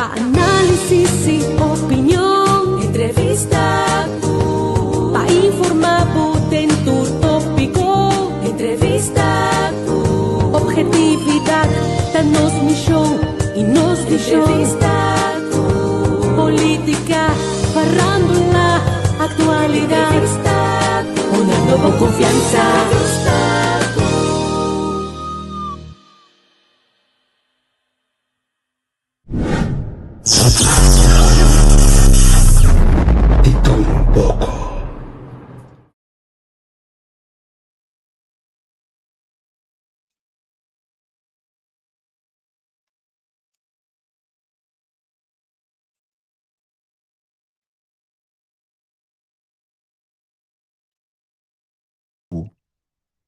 Análisis y opinión, entrevista pa informar dentro tópico, entrevista objetividad, danos misión y nos visión, entrevista política, farándula, actualidad, entrevista una nueva confianza.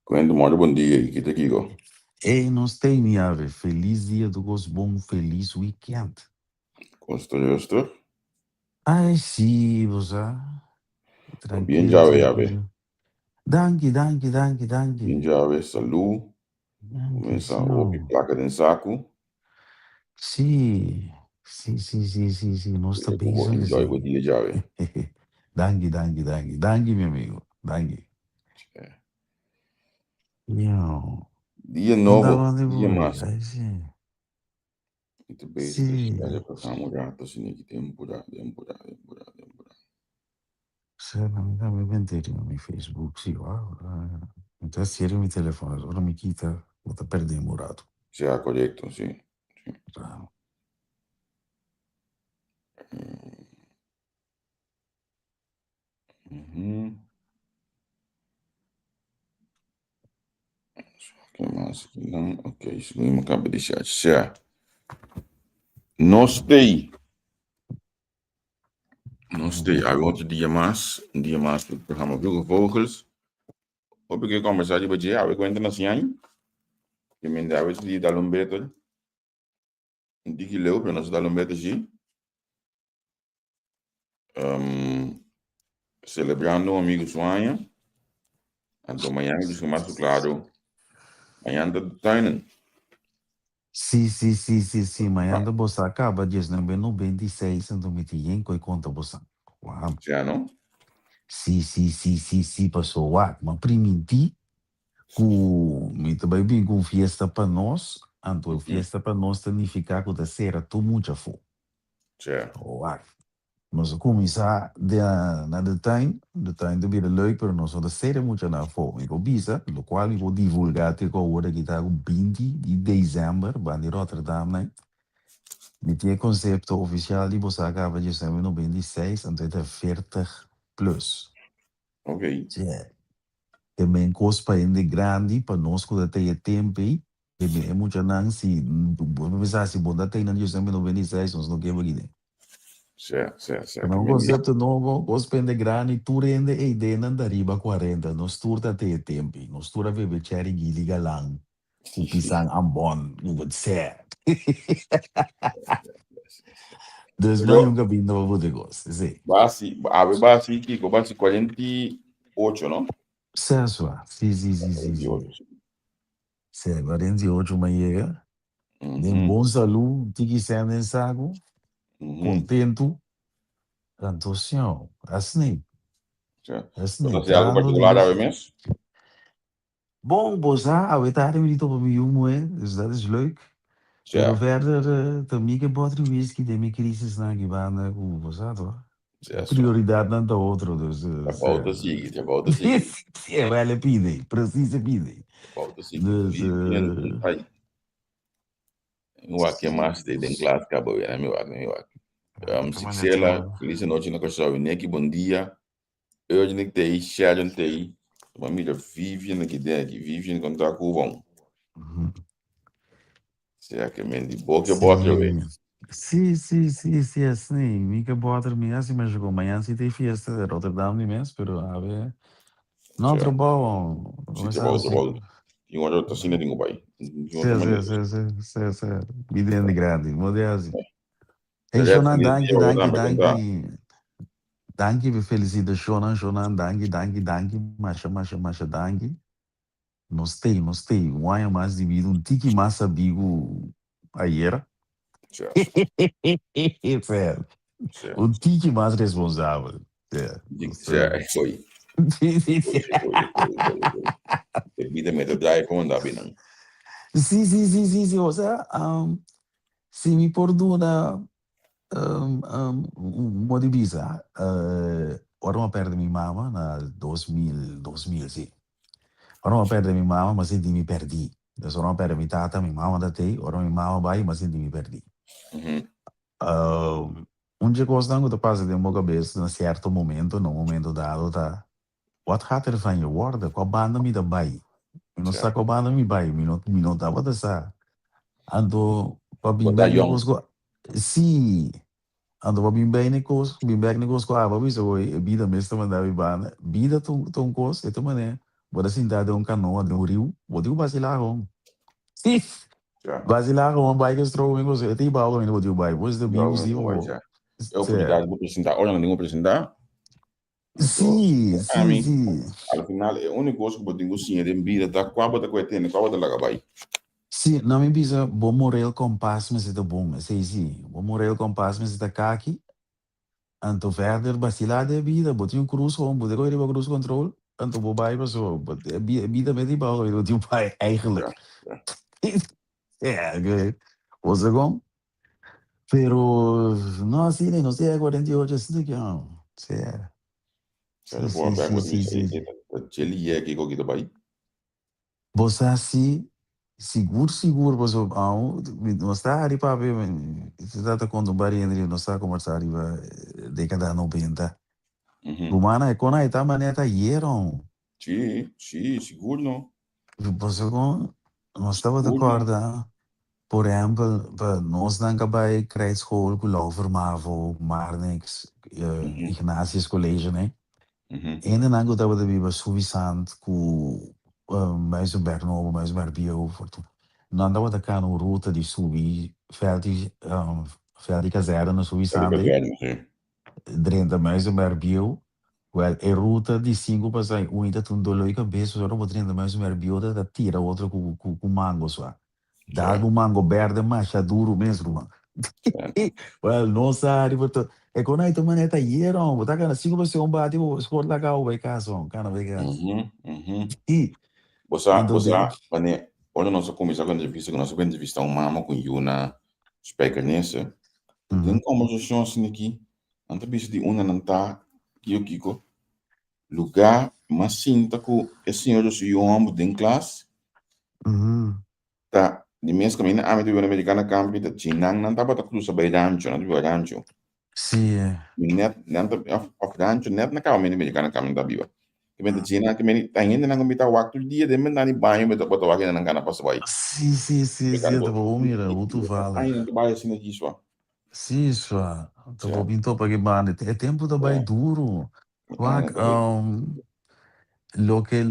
Quando mora bom dia, que te digo. Ei, nós tem, ave. Feliz dia do gosto bom, feliz weekend. Gosto. Ai, sim, você. Bien Tranquilo, jave, tranquilo. Danke. Bien jave, saúde. Começa a ouvir placa de saco. Sim. Nós Eu também vou somos enjoy o assim. dia jave. Danke, meu amigo. Danke. Não. Dia Andava novo, onde dia foi? massa. Ai, sim. E tu bem, Sim. olha para cá, mulher, tô assim, que tempo. Você não me inventei no meu Facebook, sim. Então, se ele me telefona, agora me quita, vou estar perdendo morado. Já, correto, sim. Tá. Que mais aqui não? Ok, isso mesmo acaba de deixar. Já. Nós tem. Há outro dia mais. Um dia mais do programa Wilge Vogels. Op ik conversar de dia, eu aguento na assim. Que me dá esse dia da lombeta. Die que leu para nós da lombeta aqui. Celebrando um amigo Suanha. Então, amanhã, eu disse mais claro. Amanhã está do Tainen. Sim. Amanhã da bolsa acaba, diz, não bem no 26, então me tinha em conta bolsa. Uau. Já, não? Sim, passou. Uau, mas primiti, me também bem com fiesta para nós, então fiesta para nós significa que da serra tu muito fo. Já. Uau. Nós começar na detalhe de vir leuk, pero nós da serra muito na fo. Eu bisa, o qual eu vou divulgar até com a hora que está com 20 de dezembro, vai em Rotterdam, né? Me tinha conceito oficial de você acaba de ser no 26, então é 40 plus. Ok. Também cospa ainda grande para nós que tem tempo aí. Também é muito não se vamos pensar se bom tem na José no 26, nós não queremos ir. Certo. Não conceito novo, cospa ainda grande, tudo ainda é ideia não dariba 40, nós turta tem tempo, nós turta bebe cherry gili galang, o pisang ambon, o would say. Desde nunca vi no bodegos, sim. Base Kiko, base 48, não? Certo, sim. 48 manhã, de bom saúde, tique sendo em saco, contento, cantoção, assim. Você tem algo particular a ver mesmo? Bom, boza, a vetar me dito para mim dus dat is leuk. Pero verder, também que pode whisky de minha crise na gibana, boza, toch? Prioridade não da outra, dus. Volta a seguir. Sim, vale pide, precisa pide. Volta a seguir. Eu aqui mais de classe acabou, né, meu amigo. Sixela, feliz noite na coisa, Neki, bom dia. Hoje nem tem, Sharon tem. Uma amiga Vivian aqui dentro, Vivian contar com o bom. Será que me de boca bota, velho? Sim, assim. Mica bota me assim, mas chegou amanhã se tem festa de Rotterdam de mês, pero a ver. Não trabalham. Sim, trabalho. E uma outra cena de pai. Sim. Vida de grande, modésimo. Hey, Shonan, danke, felicito Shonan, danke, masha, danke. Nós tem, um ano mais de vida, um tique massa bigo ayer. Sério. Certo. O tique mais responsável. Certo, foi. Evidentemente, drive com andar bem, não. Sim. Ou seja, se me perdona, modibisa, ora uma perda minha mama na 2000, sim. Ora uma perda minha mama, mas senti me perdi. Então, ora uma perda minha tata, minha mama da tei, ora minha mama vai, mas senti me perdi. Onde coisa que passa de uma cabeça, num certo momento, num momento dado, tá? What gaat er van je worden? Qual banda me dá bai? Eu não sei qual banda me bai, me não tava dessa. Ando, para bem Botar bem young. negócio, sim. Ando para bem bem negócio, para isso foi vida mesmo mandar banda, vida tão coisa, então mané, bora sentar de canoa de rio, bora vacilar com. Sim. Vacilar com bike estrogo, negócio, eu tenho baú ainda bora bike, você de music ou. É oportunidade de apresentar. Olha, não tem apresentar. Sim. Al final, é a única coisa que eu tenho sim é de vida, tá? Qual bota que tem, qual bota lá vai. Sim, não me bisa, bom morel kompas, mas é bom, sim. Bom morel kompas, mas é kaki. Anto verder, basilar de vida, botinho um cruz home, botinho ko iba cruise control. Anto bobai pa so, vida met die bal, eu tinha pai eigenlijk. É, você com? Pero não assim, não sei, 48 assim que não. Sim. Ele é que coquito vai. Você assim, seguro, você não está ali para ver, você está com o barulho, não está conversar ali, década 90. Rumana é quando aí tá maneta hieron. Sim, seguro não. Você com nós estava de acordo, por exemplo, nós não acabei criar escola com o formava Marnix, Ignatius College, né? Ainda não gostava de viver suficiente com mais um Bernobo, mais um Berbio, não andava de cá no ruta de subir, fertig casera no suficiente, dentro mais um Berbio. Well, é ruta de 5 para sair. Um ainda tem dolor de cabeça, só vou treinar mais uma herbiota, da tira outra com mango só. Dá um mango verde, mas é duro mesmo, mano. Well, nossa, é quando aí tu maneta hieron, botar cara 5 para ser bate, vou escolher lá cá o vai caso, cara vai caso. E Você, quando olha nossa comissão quando entrevista, que nossa entrevista uma com Yuna, speaker nesse, tem conversação assim aqui, entrevista de uma não tá, Kiko, lugar, mas sinta que esse senhor se homem de classe, tá, de mês que a minha do americana campi, da China, não tá para cruzar by rancho, não tá rancho. Sim. Net, of rancho, net na calma, americana campi da viva. Que bem da China, que bem, tá ainda não comita waktu dia, de men nani banho, beto botar waktu não cana passa vai. Sim, tá bom, mira, o tu fala. Ainda tu vai assim aqui só. Sim, só. Tá bom, pintou para que bande. É tempo também duro. Lo que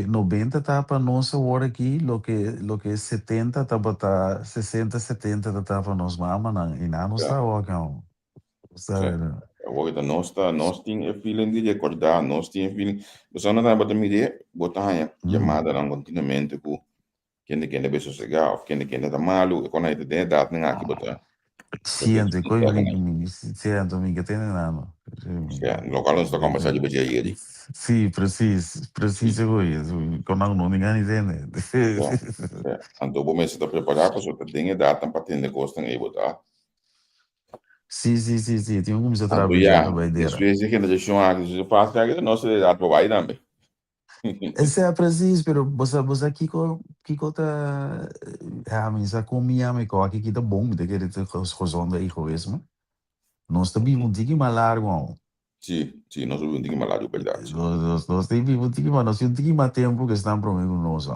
90 está para nossa hora aqui, lo que 70 está para 60, 70 está para nós mama e não está o acão. Sabe? Agora nós tem feeling de recordar, nós tem feeling. Você não tá botando mídia, botar chamada não continuamente com quem é bem sossegado, quem tá malo, quando aí tem data nem aqui botar. Siente, siento, que tem nada. Local não está conversando de beijinho aí. Sim, preciso isso. Quando não ninguém entende. Então, vou me estar preparado para você ter data para ter negócio aí botar. Sim, tem como você trabalhar na baideira. Às vezes que a gente faz que nós data para vai também. Esse é preciso, pero você aqui tá mas a comida me co aqui tá bom, de que ele rozando aí com isso, nós também um tique mais largo. Sim, nós um tique mais largo, verdade. Nós temos um tique mais, nós temos um tique mais tempo que estão prometendo nós.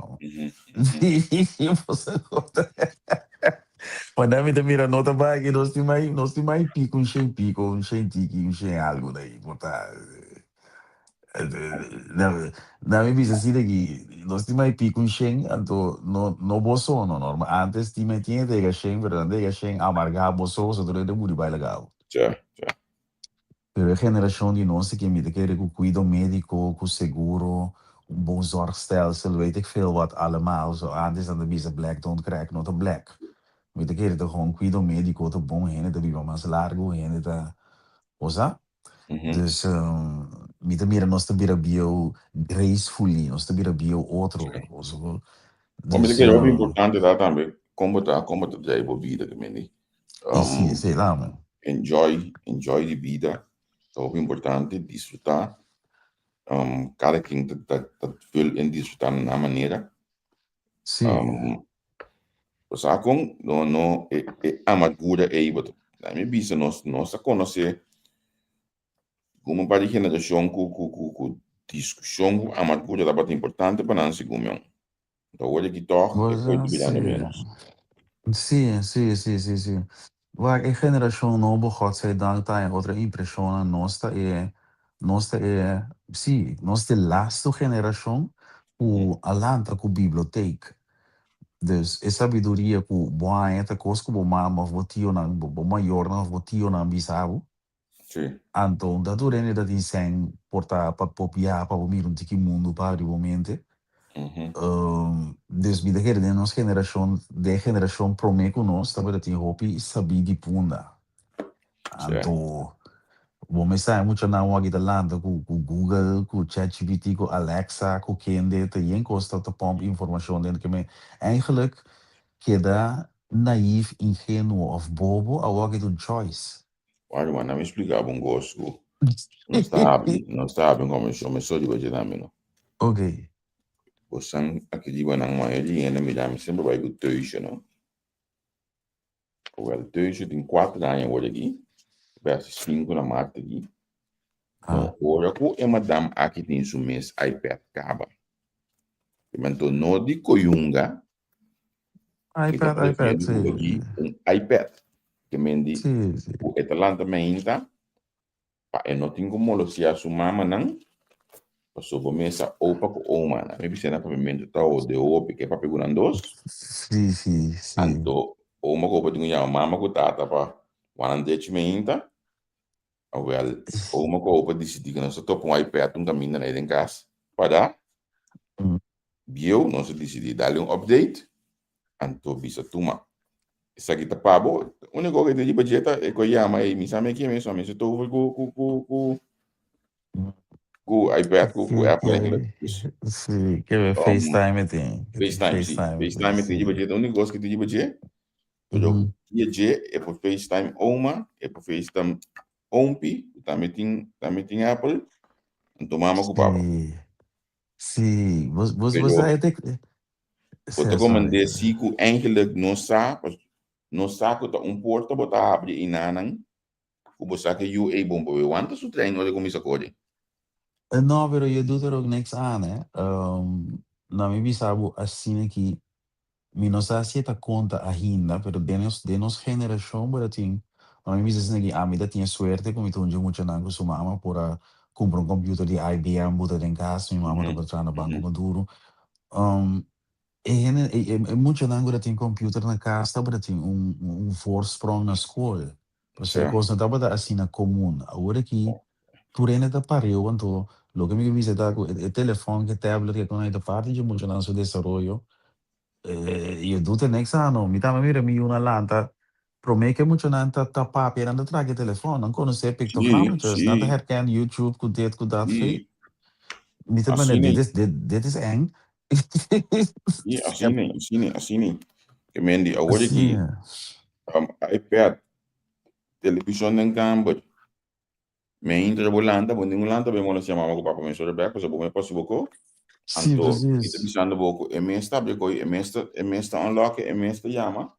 Você conta. Mas na minha mira nota vai que nós temos mais pico, um sem tique, um sem algo daí, botar. Na minha vista assim daqui, nós temos aí pico um Shen, então no bosso no normal. Antes tinha de Shen, verdade, Shen amargar bosso, só tudo era muito bem legal. Já. Pero a geração de nós que me quer com cuidado médico, com seguro, bom zorgstelsel, weet ik veel wat allemaal. Zo antes dan de bisa black don't crack, not a black. Muita querer de gewoon cuido médico te bom gente te viva mais largo gente te osa. Dus mita mira nós te bira bio gracefully, nós te bira bio outro, oso. Como Dus que é importante lá também, como tá já é vida também, e sim, sei lá, mano. enjoy de vida, é importante desfrutar. Cada quem tá feel em desfrutar na maneira. Sim. Pues akong no amargura é ibo. Na minha bisa nós conhecer como para geração com discussão amargura é bastante importante para nós como então olha que toch é Mas coisa de ano sim. menos. Sim, sim, sim, sim, sim. Waar a geração nova, godzijdank, tem outra impressão, sim, nós de laatste geração, o alanta com biblioteca. Dus é sabedoria que boa é a coisa que o mama votio na o maior na votio na bisavo. Sim. Então, da durante da dizem porta para copiar para o mir tiki mundo para o momento. Dus mi de nossa geração promete que nós estava de hopi sabi de punda. Então, vamos sair muito na wagi da landa com Google, com ChatGPT, com Alexa, com Kende, te encosta te pomp informação dentro que me eigenlijk queda naïef, ingênuo of bobo a wagi do choice. Olha, mano, me explicava gosto. Não sabe como eu começou de hoje também, não. Ok. Você aqui de boa não é de ainda me dá sempre vai com tuition, não. O tuition tem 4 anos hoje aqui, versus 5 na marca aqui. Então, agora que é madame aqui tem o mês iPad acaba. Então, no de coyunga, iPad, sim. iPad. Que mendi, Sim. o etalanta meinta, pa não tem como lo se assumama não, passou por mesa opa com uma, na minha visão para mim tá o de opa que para pegar dois, Sim. anto uma copa de minha mama com tata para wanandete meinta, well, uma copa decidi que nós topo um iPad um caminho na em casa, para bio nós decidi dar um update, anto bisa tuma. Sa kita pabo, una cosa che ti budgeta e con yama e mi sa me che mi so messo tu ku iPad ku Apple eigenlijk. Dus sim, que é FaceTime tem. FaceTime sim. FaceTime tem de budget. A única coisa que tem de budget, eu ia é por FaceTime Oma, é por FaceTime Ompi, também tem Apple, então mama com papa. Sim, você Pero é de... eu comandei se que eigenlijk não sabe que tá porta botar abre e nanang, que você que you é bom para eu antes o treino de como isso acorde. Não, pero eu doe er ook niks aan, hè. Na mi bisabo, assim que mi não sei se tá conta ainda, pero de nos geração, pero assim, na mi bisabo que a mi da tinha suerte, como então eu muito não com sua mama para comprar computer de IBM, botar em casa, mi mama tá para na banco maduro. Muito não agora tem computer na casa, pero tem voorsprong na escola. Você é coisa não tá assim na comum. Agora que Turene da pariu, então, lo que me visita com o telefone, que tablet, que quando é da parte de muito nosso desenvolvimento, eu do te next ano, me tava mira mi una lanta, pro me que muito nanta tapa pera anda traga telefone, não conhece pictogramas, nanta herken YouTube, com dat fei. Me tava né, dit is eng. Assim, que mendi agora aqui, iPad, televisão nem campo, me entra bolanda, bom lanta, bem mola chamava com o papo me sobre back, porque bom é possível co. Sim, Anto, precies. ita bisando boco, e mesta beko, e mesta unlock, e mesta llama,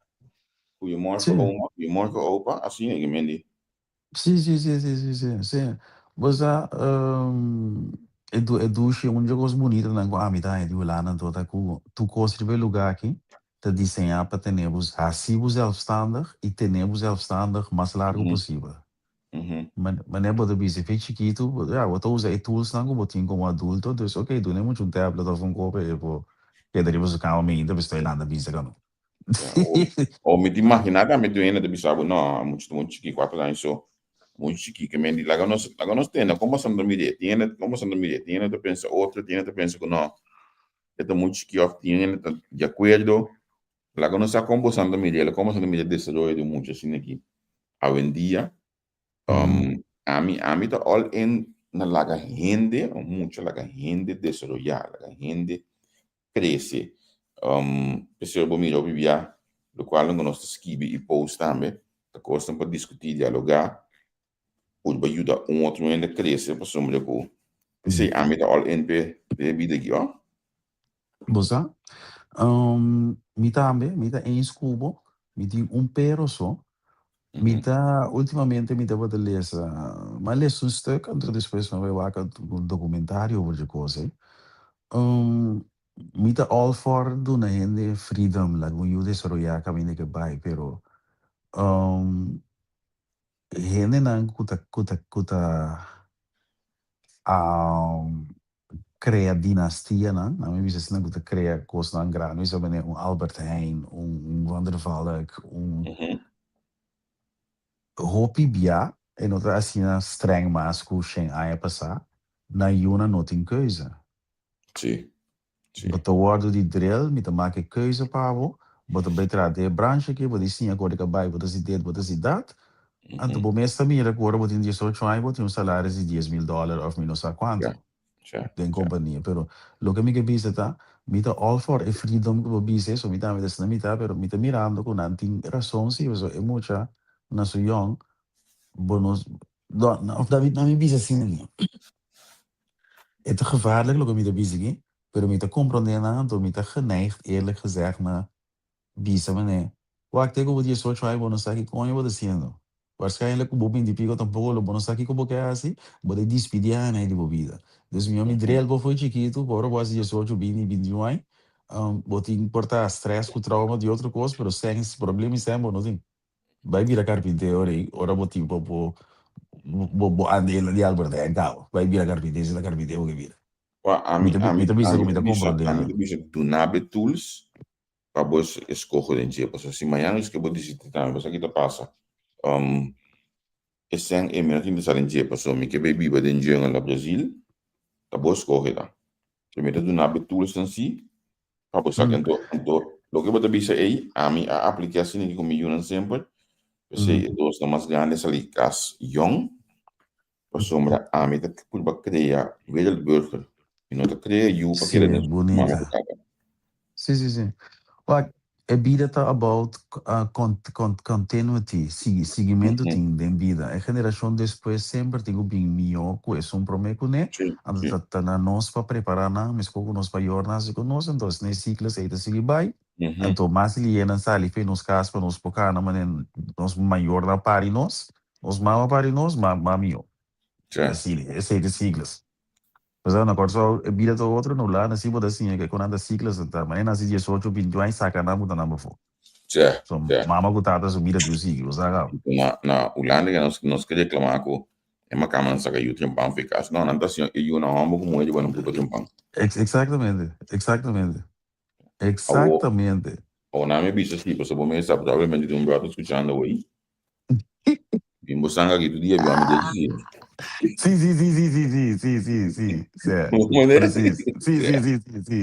cuyo morco opa, assim é que mendi. Sim. Mas edushi um jogos bonito na com a amida é de lá na toda com tu construir lugar aqui te desenhar para termos passivo zelfstandig e termos zelfstandig mais largo possível. Mas é bom de ser chiquito, eu usa e tools não como tinha como adulto, então ok, tu nem muito um tablet ou um copo e pô, que daí você calma ainda, você está lá na bisa não. Ou me imaginar que me doendo de bisabo, não, muito chiquito, 4 anos só. Muito chiquito, que mendi, lá nós temos, como são dormir, tiene, tu pensa outra, tiene, tu pensa que não, é muito chiquito, tiene, de acordo, La que no está conversando media, la conversando media desarrollo de mucho cine aquí. Hoy en día, a mí está all in na la gente, mucho la gente desarrollar, la gente crece. Pessoal, bom, eu vivia, do qual nós escrevi e post também, da coisa para discutir, dialogar, pode ajudar outro a crescer, para somos com, sei, a mim está all in de vida aqui, ó. Bosa? Mita em escubo, mita pero só. Mita, ultimamente, mita wat lezen, maar lees een stuk en depois van wij maken een documentario over de coisa. Mita all for doen en de freedom, like when you desarrollar camino que vai, pero gente não crea dinastia não, a mim bisa não kuta crea coisa não grande, isso é Albert Heijn, Van der Valk, Hopi Bia, en outra assim streng mas com Shen Aya passar, na Yuna não tem coisa. Sim. But worden die drill, met te maken keuze, Pavo. But beter de branche aqui, but sim agora que vai, but assim dit, but assim dat. En toen meeste meer agora, but in die soort van, but um salário de $10,000 of menos a quanto. Den companhia, pero lo que me que bisa tá, mita all for a freedom que bisa, so mita mita na mita, pero mita mirando com anting razão se, so é mucha na so young, bonus, of David na mi bisa assim. É te gevaarlijk, lo que mita bisa aqui. Pero me te compreendendo, tô me te geneigd, eerlijk gezegd, na bisa mané. Wak tego wat je so try bono saki konyo wat haciendo. Waarschijnlijk o bobo indipico tampoco lo bono saki como que así, but de despedir na de bobida. Dus mi driel bo foi chiquito, agora was 18, 20, 21. Bot importa stress com trauma de outra coisa, pero sem problema sem bono tem. Vai virar carpinteiro aí, ora boti bo andela de Albert Einstein. Vai virar carpinteiro, se la carpinteiro que vira. A mim bisa do nabe tools para você escolher em dia, porque se amanhã isso que você decide também, você aqui tá passa. Esse é melhor que estar em dia, porque me que baby vai em dia no Brasil, tá bom escolher lá. Primeiro do nabe tools em si, para você então, lo que você bisa aí, a mim a aplicação que comigo não sempre, você dos mais grandes ali as young, para sombra a mim tá por criar wereldburger. E não te cria you para que Sim, bonita. Sim. Like, a vida tá about continuity, seguimento tem de vida. A geração depois sempre tem o bem melhor, que é um prometo, né? Tá na nós para preparar, mas como nós para jornar se conosco, então nesse ciclo aí tá seguir bem. Então mais ele é na sala, fez nos casos para nos focar na maneira nós maior na pari nós maior pari nós, melhor. Assim, esse é de siglas. Mas na corso a vida do outro no lá, nasi boda assim, que quando anda ciclas, tá, mas nasi 18, 21, saca na muda na mafo. So, mama gutata so vida do siglo, saca? Na Holanda que nós que reclamar com é uma cama saca o tempo eficaz. Não, não tá assim, eu não amo como ele vai no puto tempo. Exatamente. O nome bicho assim, porque o meu está provavelmente de brother escuchando hoje. Bimbo sanga aqui do dia, viu a me dizer. Sim. Preciso. Sim.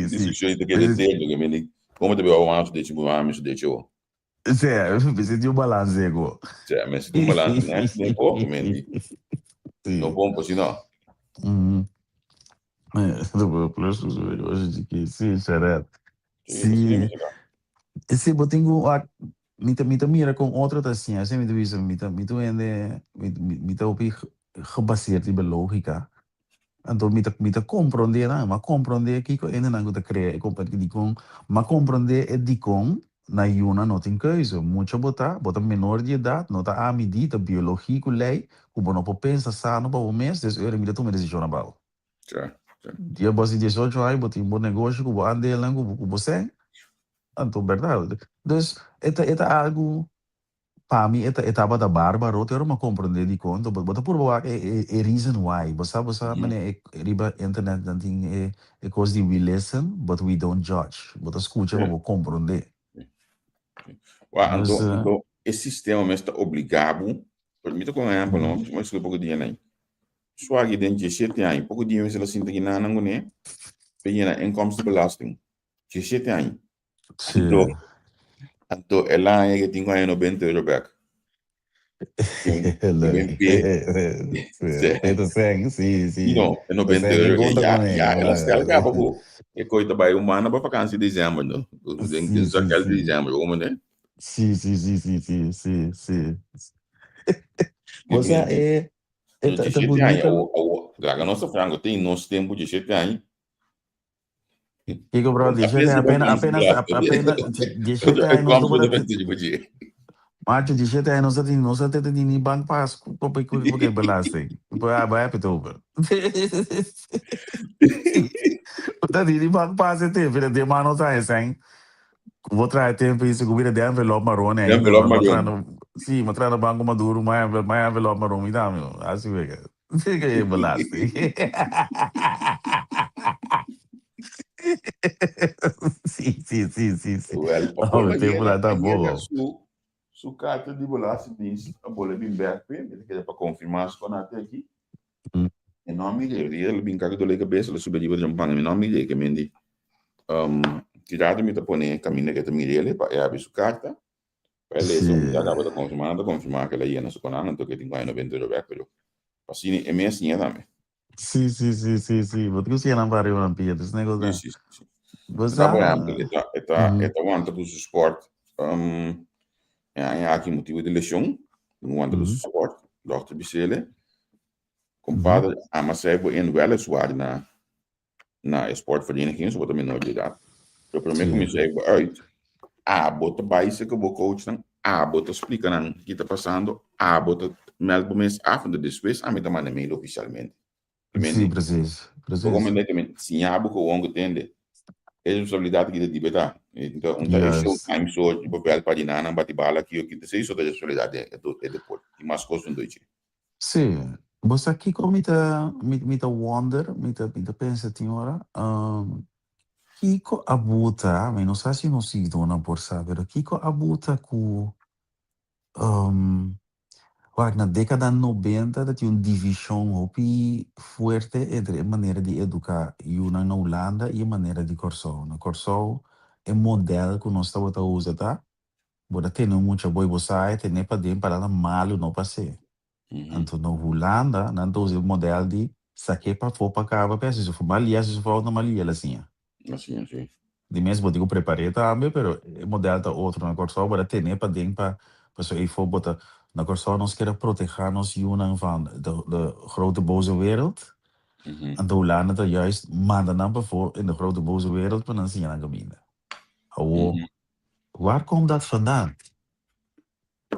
Isso que ele tem, que me como te vê o anjo de tipo, amigo de show. Sim, precisa de balance ego. Sim, mas de balance, né? Nem pouco, mente. Não bom, pois não. Plus, hoje de que sim, xerete. Sim. Esse botinho mita mira com outra assim, assim mita visa mita mita opi gebaseerd op logica. Então mita compreender, mas compreender aqui que ainda não está criar, mas compreender é de com na Yuna não tem coisa, muito bota menor de idade, não está a medida biologia que lei, como não pode pensar sano para o mês, então eu me tomar decisão about. Dia você 18 anos, botar um bom negócio, com ande lá com você. Então, verdade. Então, é algo para mim, etapa da bárbaro, eu quero compreender de conta, mas por favor, é reason why. Você mané, riba internet não tem é coisa de we listen, but we don't judge. Você escuta para compreender. Então, esse sistema mesmo está obrigado, permita com exemplo, não, mas que pouco dia nem. Só aqui dentro de 7 anos, pouco dia mesmo assim tem na né, pequena inkomstenbelasting. 7 anos. Então, Então, ela é que tem ganho 90 euro back. Leuk. Peter Seng, sim. Não, é 90 Você euro. conta com ele. Ela se ela acaba com. E coisa vai humana para vacança de dezembro, não? Sim, Só sim, que é de sim. dezembro, como né? Sim, sim, sim, sim, sim, sim, sim. Você Depende. é 17 anos, bonita. Draga nossa frango tem nosso tempo de 17 anos. Kiko, bro, Apenas de apenas, 17 Eu anos, como não por pode, defesa de budget. macho, 17 anos, não sei ter nem banco pass, porque belasting. Vai, Pitober. Tá nem banco pass, filha de mano, tá, assim. Vou trazer tempo isso, comida de envelope marrom ainda, Envelope marrom. sim, mostrando banco maduro, mais envelope marrom, me dá, meu, assim, velho. Que é belasting. Sim, sim, sim, sim, sim. Well, Oh, papel o tempo lá tá maneira bom. su carta de bolas diz a bola bem back ele quer para confirmar as coisas até aqui. Hum, E não me lembro, ele bem cara do lega cabeça, ele subiu de jampang, não me lembro que mendi. Tirado me tá pone caminho que tá me ele para abrir sua carta. Ele só me Sim, acaba de confirmar que ela ia na sua conta, então que tem que ir 90 euro back, pero assim é meio assim também. sim, sim, sim, sim, sim. Vou ter que ser na barriga na pia, esse Sim, negócio. sim, sim. Você Tá bom, ele uhum, tá wanta do suporte. É aqui motivo de lesão, não wanta do uhum, suporte. Dr. Bicele, uhum, compadre, a mas é em wel suar na sportvereniging, so também não de idade. Eu primeiro sim, comecei uit. Bota baixo que o coach não. Bota explica não o que está passando. Bota melhor mês after depois, mim também e-mail oficialmente. sim, Também, preciso, eu preciso. recomendo que se há que o ongo tende, é responsabilidade que de tá. Então, é show Yes. time so de papel para dinar não bate bala que eu que sei isso da responsabilidade é depois. E mais coisas não doide. Sim, você aqui como me wonder, me pensa, senhora, Kiko abuta, mas não sei se não se dona por saber, Kiko abuta com, um, na década 90 dat tinha uma divisão hopi forte entre a maneira de educar e uma na Holanda e a maneira de Corsol. Na Corsol é modelo que nós estamos a usar, tá? Bora ter muita boa você ter para dentro para malo não passei. Então na Holanda, não usa o modelo de saque para fora para cá, para se for malia, se for não malia, assim. Assim, assim. De mesmo digo preparei também, pero o modelo tá outro na Corsol, bora ter para dentro para pessoa e for botar na Corsol nós queremos proteger nos Joden van de grote boze wereld. En de Hollander dat juist maanden na voor in de grote boze wereld van een signalgemeente. Oh, waar komt dat vandaan?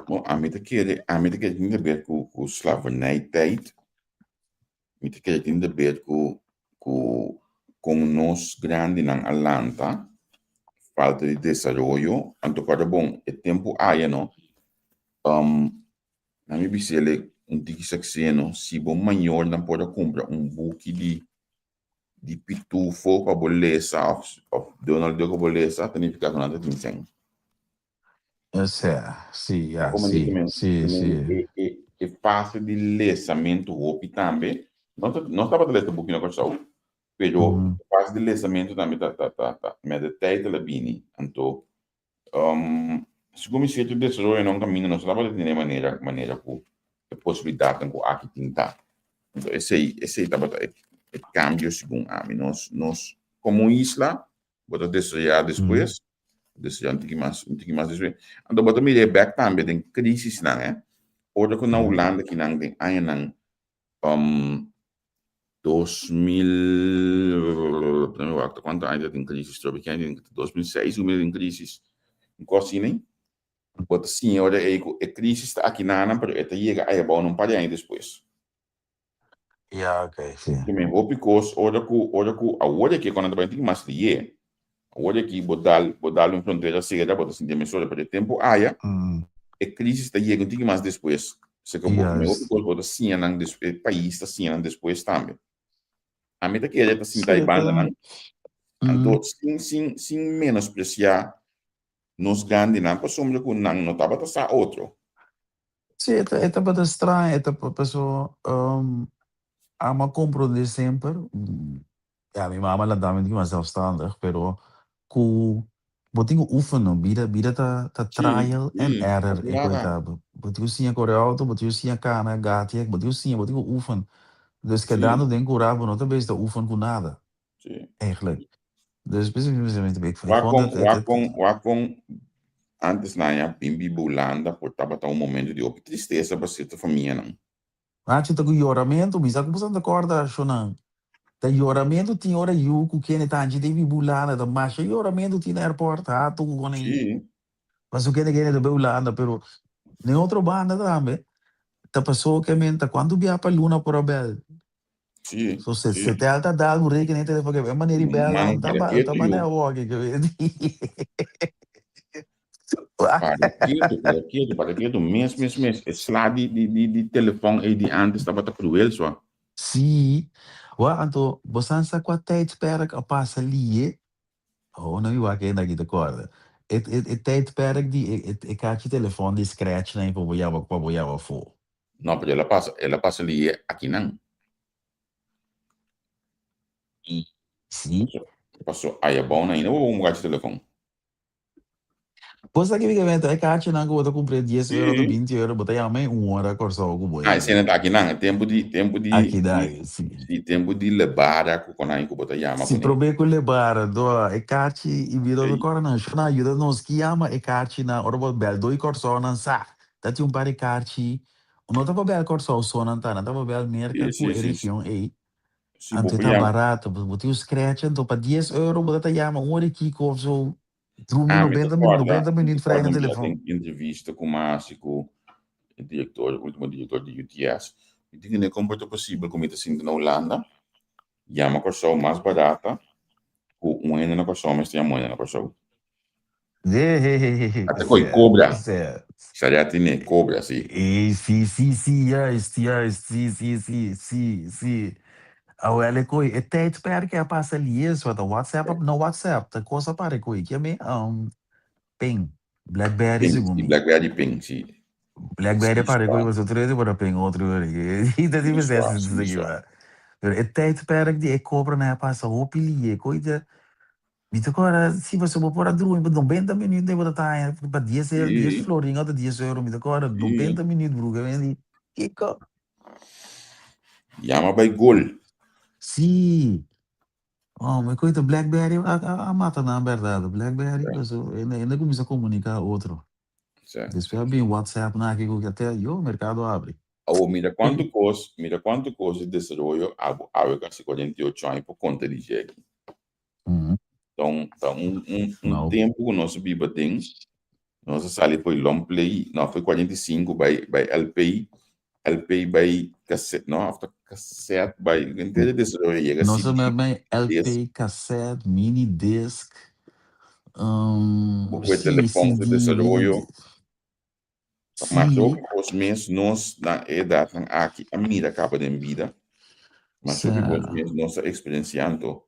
Bom, a mim tem a ver com slavernij-tijd. A mim tem a ver com nós grande na Atlanta, falta de desenvolvimento. Então, cada bom, é tempo aí, não? Na minha bicicleta, tique saxeno, se bom maior não pode comprar book de pitufo para bolesa, of Donald Duck bolesa, tem que ficar com nada de incêndio. Sim, ja, Como sim, também, sim, sim. é fácil de lançamento hopi também. Não estava de ler book na coisa, pero Uhum. fácil de lançamento também tá. Meditei la bini. Então, se comecei a desenvolver não caminho, não estava de maneira com a possibilidade com aqui tinta. Então, esse aí estava é cambio segundo a mim. Nós como isla, vou desenvolver Uhum. depois. Desenvolver um pouquinho mais depois. Então, vou me back também tem crise não é? Ora que na Uhum. Holanda que não tem aí não 2000, quanto ainda tem crise, trobe que ainda 2006, o meu tem crise, em cocina, bota sim, ora é crise está aqui na Ana, pero esta chega aí bom não para ainda depois. Ja, oké, sim. Também vou because ora que quando também tem mais de ora que bodal em fronteira chega bota sim de mesura para tempo aí é crise está chega tem mais depois. Se acabou que meu Juist. because bota sim não país está sim não depois também. A meta que é assim tá banda Zeker. não. Então, sem menospreciar nos grandes, não, para sombra que não estava a ser outro. Sim, é para estranho, é para pessoa, ama compreender sempre. Ja, mijn mama laat daarmee niet maar zelfstandig, pero cool botinho oefenen, bida ta Sim, trial and sim, error, e claro. coitado. Botinho sim auto, botinho sim cana, gatia, botinho oefen. Dus que dando Sim, den curabo, não também está oefen com nada, sim. eigenlijk. Dus specificamente, ik vond Wakon, antes na ya, bimbi bulanda, por tabata um momento de tristeza para ser família, não. antes do ioramento, mas ako pusan da corda, shonan. Da ioramento tinha hora yuku, que ne tanji de bulana, da marcha, ioramento tinha airport, tu kone. Sim, Mas o que ne de bulana, pero, nem outro banda também. Ta passou que menta, quando via para luna por abel. sim, So se te sim. alta dá o rei que nem telefone, é maneira bela, Mano, tá para maneira eu. o que vem. Para quieto, mês. Slá de telefone aí de antes, estava cruel só. Sim, wa anto, bosansa com a tijdperk a passa ali, oh, não eu aqui ainda de corda. Het tijdperk die ik had je telefoon die scratch nem para boiava voor. Não, porque ela passa ali aqui não. Sim. Passou, aí é bom ainda, ou um gato de telefone. Pois aqui que ik had je dan gewoon comprei 10 euro de Sim. 20 euro, botai a mãe hora corso algo Ah, esse boiava. ainda tá aqui não, é Aqui daí, sim. tempo de levar a coconai que bota yama Se com ele. probeer com lebar, do ik had je e vira do Aí, corona, na ajuda nos que ama ik had je na ora bel doi corso na sa. Dat je pare carti. Não tava bel corso so não tá, não tava bel merca com região aí. se Ante bobo tá yama. barato, botou o scratch, então para 10 euro, bota yama, hora aqui com so. Drumi Ah, 90 minutos frei no me telefone. tem entrevista com o Márcio, com o diretor, o último diretor de UTS. E digo, né, como é possível, como está sendo na Holanda, yama corso mais barata, com um ainda na corso, mas tem a moeda na corso. Até coi cobra. Certo. Já tem cobra, assim. E sim, sim. Awele koi, e tijd per que passa ali isso, tá WhatsApp, no WhatsApp, tá coisa para koi, que é me ping, BlackBerry Pink, segundo e mim. Blackberry Pink, sim. BlackBerry para koi, você três para ping outro ali. E daí me diz isso aqui, Isso. va. É tijd per que é cobra na passa o pili, coisa. Então agora, se você for por a drone, por 90 minutos, eu vou estar para 10 E, florinhos, ou 10 euros, então agora, e 90 minutos, bro, que vem de, yama by Gol. sim. Oh, mas coisa BlackBerry, a mata na verdade. BlackBerry, pessoal, ainda começa a comunicar outro. Certo. Depois bem WhatsApp, na que até o mercado abre. Oh, mira quanto custa de desenvolver a casi 48 anos por conta de jegue. Uhum. Então, um Não. tempo que nós viva tem, nós saímos por long play, não foi 45 by LP by cassette, não, after cassette by, inteiro desenvolver chega Nós CD, temos bem esse, LP, cassete, mini disc, o sim, telefone de CD, desenvolver. Mas o sim, que os meses nós na idade aqui a mira acaba de vida, mas o que os meses nós experienciando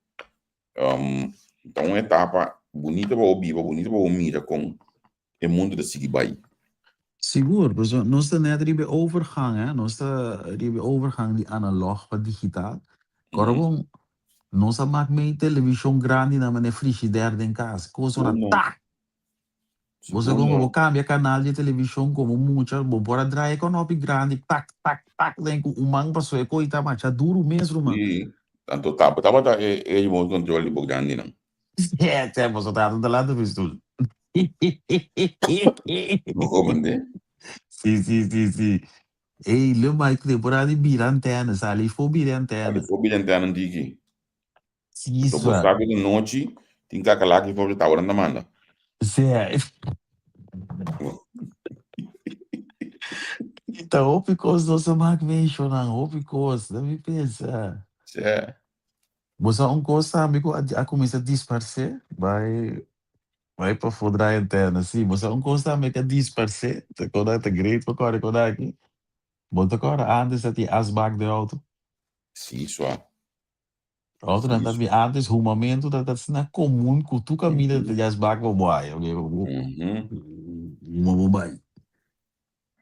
então uma etapa bonita para o viva, bonita para o mira com o mundo da Sigibai. seguro, dus nós estamos net die overgang, hè? Nós estamos die overgang die analog para digital. Agora, nós maak mee televisão grande na mijn frigidaire em casa. Coisa na Segundo, tá. Você como segundo, cambia canal de televisão como muita, bom, bora drag com nome grande, tac, tem com o mango passou e coita, mas já duro mesmo, mano. e tanto tava ele muito controle de grande não. É, você tá do lado do estudo. Não comande. Sim. Ei, lembra que temporada de bira antena, sali for bira Ali antena. foi bem entrar daqui. Então Isso, você sabe de noite tem que calar que foi tá orando manda. certo. Então, o picos nossa magmation, o picos, deve pensar. É, Você um coisa, amigo, a começa a disparar, vai para fodrar a interna, sim. Você um coisa, amigo, a disparar, quando é great, quando é aqui. Bota agora, antes dat die asbak de auto. sim, só. Auto dan Sim, dat só. we antes o momento dat is na comum que tu caminha de asbak vai boai. Ok, Uhum. uma boai.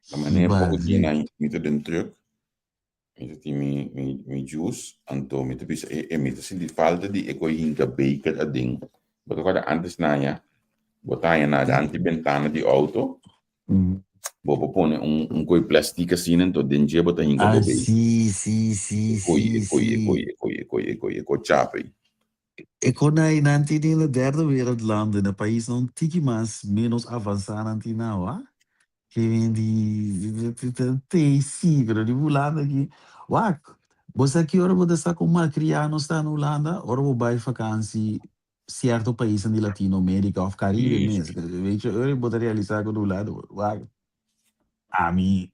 Da maneira pouco dia Base. na mita dentro mita ti mi juice anto mita bisa mita sindi falta di eko hinga baker a ding. Bata kada antes na ya botar na anti-ventana de auto, Uhum. vou pôr coi plástico assim, então dentro de botar em Ah, cabo bem. sim, sim, sim, sim, sim. Coi chapa aí. Ik kon naar nanti in de derde wereldlanden, de país não tinha mais menos avançado nanti não, ah? Que vem de tem sim, pero de Holanda aqui. Uau, você aqui hora você está com mal criado está na Holanda, hora você vai vakantie certo país de Latinoamérica ou Caribe mesmo. Weet je, eu vou realizar com o Holanda. Uau, a mim